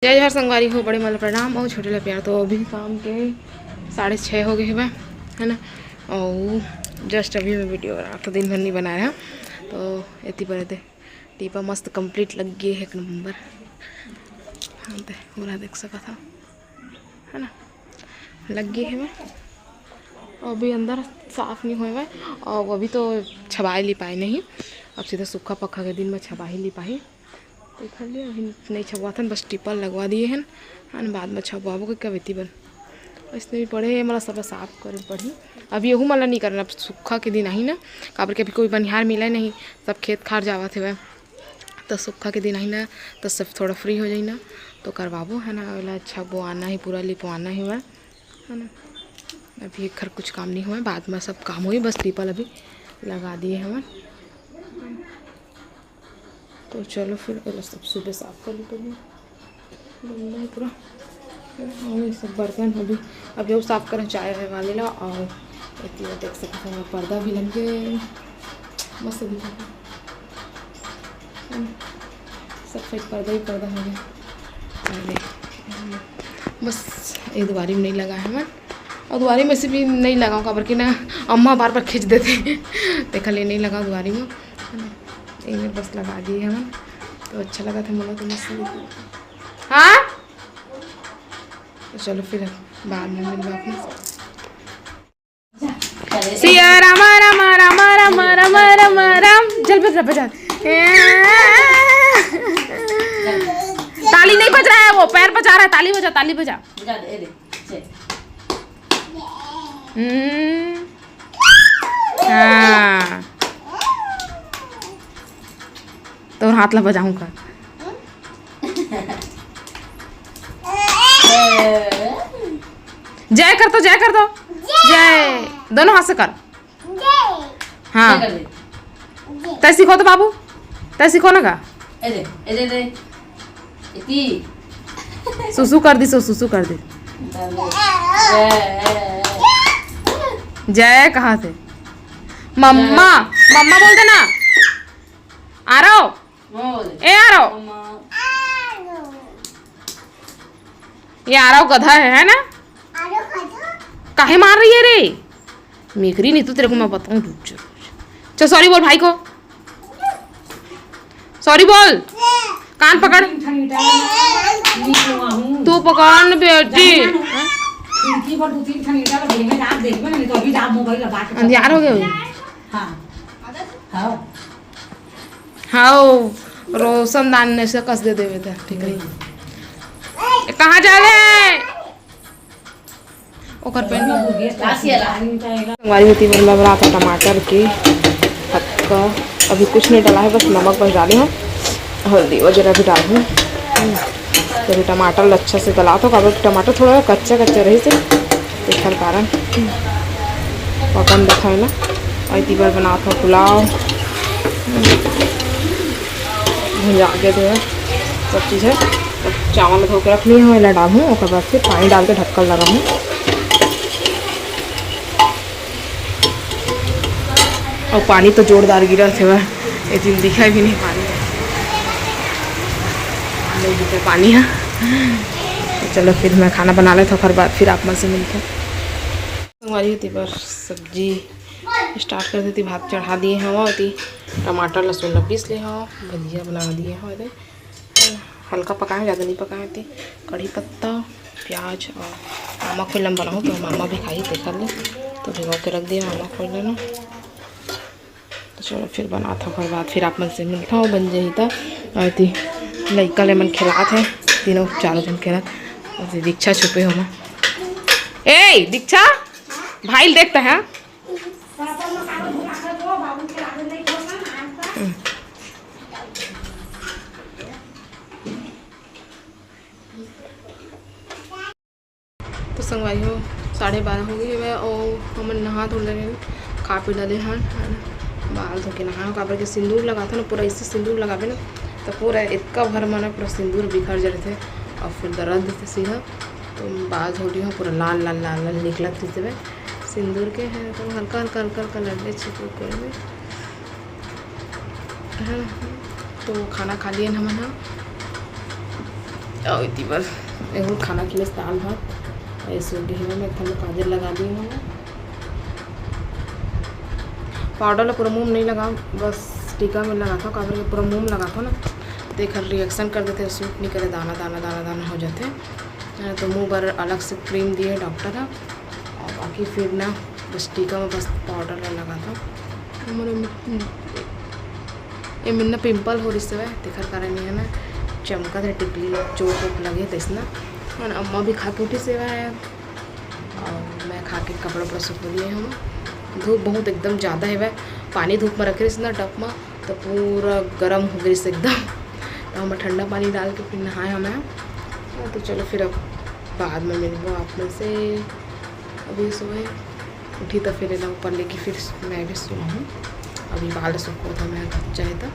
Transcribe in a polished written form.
जय हर संगवारी हो, बड़े मल प्रणाम और छोटे ला प्यार। तो अभी शाम के 6:30 हो गए हैं, है ना। और जस्ट अभी मैं वीडियो बना तो दिन भर नहीं बनाया, तो इतनी पर टीपा मस्त कंप्लीट लग गई है, एक नंबर। हाँ तो पूरा देख सका था, है ना, लग गई है। मैं अभी अंदर साफ़ नहीं हुए मैं, और अभी तो छबाई ली पाए नहीं। अब सीधा सूखा पक्का के दिन में छबा ही ली पाई, तो कर लिया। अभी नहीं छपवा था, बस टिपल लगवा दिए हैं, हाँ। बाद में छपवाबो के कविती बन इसने भी पढ़े मतलब सब साफ कर पढ़ी। अभी यहू मतलब नहीं करना, सूखा के दिन आई ना, काबर के अभी कोई बनिहार मिला नहीं, सब खेत खार जावा थे वह, तो सूखा के दिन आई ना, तो सब थोड़ा फ्री हो जाए ना, तो करवाबो, है ना। वाला अच्छा वो आना ही, पूरा लिपवाना ही वह, है ना। अभी एक घर कुछ काम नहीं हुआ, बाद में सब काम हुई, बस टिपल अभी लगा दिए हैं। तो चलो फिर पहले सब सुबह साफ कर लेते हैं, गंदा है पूरा। और ये सब बर्तन अभी वो साफ करें, चाय वाले ला। और इतनी देख सकते हैं पर्दा भी लग गए, मस्त दिखा सब साइड पर्दा ही पर्दा हो गया। बस एक दुआरी में नहीं लगा है मैं, और दुआरी में से भी नहीं लगाऊँ काबर कि ना अम्मा बार बार खींच देते देखा ले नहीं लगा दुआरी में, इन्हें बस लगा दिए हैं हम। तो अच्छा लगा था मुझे, तो मस्त। हाँ तो चलो फिर बाद में मिल बात में। सिया राम राम राम राम राम राम राम, जल बजा बजा। ताली नहीं बज रहा है, वो पैर बजा रहा है, ताली बजा, ताली बजा। हाँ तो हाथ ला बजाऊंगा। जय कर दो, जय कर दो, जय दोनों हाथ से कर। हाँ तय सीखो तो बाबू, तय सीखो ना का। सुसु कर दी, सुसु कर दी। जय कहाँ थे? मम्मा, मम्मा बोल देना। आ रहा हो, ए आ रहा हो, ये आ रहा हो गधा है ना। काहे मार रही है रे मेघरी? नहीं तो तेरे को मैं बताऊं, चल सॉरी बोल भाई को, सॉरी बोल। कान पकड़, तू पकड़ बेटी। अंधियार हो गए। हाँ रोशनदान ने से कस दे देवे थे, ठीक है। कहाँ जा रहे? ओकर पेन हमारी होती बन रहा था टमाटर की हक्का। अभी कुछ नहीं डाला है, बस नमक बस डाली हूँ, हल्दी वगैरह भी डाल दूँ। तो अभी टमाटर अच्छा से गला तो काबर टमाटर थोड़ा कच्चा कच्चा रही से देखने कारण पकन देखा है ना। और इतनी बार बना था पुलाव, भुजा के दे सब चीज़ है। चावल धो के रख लिए हैं, डालूँ और बाद फिर पानी डाल के ढक्कन लगाऊँ। और पानी तो जोरदार गिरा थे वह, एक दिन दिखा भी नहीं पानी, नहीं दिखा पानी है। तो चलो फिर मैं खाना बना लेता हूँ, फिर आप मन से मिलते हैं। हमारी होती पर सब्जी स्टार्ट कर देती, भात चढ़ा दिए हैं, वहाँ होती टमाटर लहसुन पीस ले हाँ, भजिया बना दिए हैं। इधर हल्का पकाएं, ज़्यादा नहीं पकाएं थी। कढ़ी पत्ता प्याज और मामा खोलम बनाऊँ, तो मामा भी खाई देखा ले, तो भिगो के रख दिया मामा खोल लेना। तो चलो फिर बनाता हूँ, बाद फिर आप मन से मिलता हूँ। बन जाही था और थी लड़का ले मन खिलात है, तीनों चारों जन खेला। और दीक्षा छुपे हो मैं, ए दीक्षा भाई देखते हैं। तो संगवारी हो 12:30 हो गई है और हम नहा धो ले, खा पी डाले हैं, बाल धो के नहा काबर के सिंदूर लगा था ना, पूरा इससे सिंदूर लगावे ना, तो पूरा इतना भर माना पूरा सिंदूर बिखर जा रहे थे। और फिर दर्द थे सीधा, तो बाल धो लिया पूरा लाल लाल लाल लाल निकला थी सिंदूर के हैं। तो हल्का हल्का हल्का हल्का लड़ने छिपू कर है। तो खाना खा लिए हम, और इतनी बार एक खाना के लिए दाल भात ऐसे गहना में थोड़ा काजल लगा दी हूँ। पाउडर पूरा मुँह नहीं लगा, बस टीका में लगा था, काबर के पूरा मुँह लगा था ना, देख रिएक्शन कर देते, सूट नहीं करे, दाना दाना दाना दाना हो जाते। तो मुँह पर अलग से क्रीम दिए डॉक्टर का, और बाकी फिर ना बस टीका में बस पाउडर लगा था। ये मिलना पिंपल हो रही से देखर कारण नहीं है ना, चमका था टिकली चोट वोट लगे थे इसना। और अम्मा भी खा के उठी से है, और मैं खा के कपड़ा वपड़ा सूख लिए हम। धूप बहुत एकदम ज़्यादा है वह, पानी धूप में रखे ना टप में तो पूरा गर्म हो गई से एकदम। तो हम ठंडा पानी डाल के फिर नहाए हमें। तो चलो फिर अब बाद में मिलूँगा आप में से। अभी सुबह उठी तो फिर ना ऊपर लेके फिर मैं भी सोया हूँ। अभी बाल सूखो था मैं चाहे तो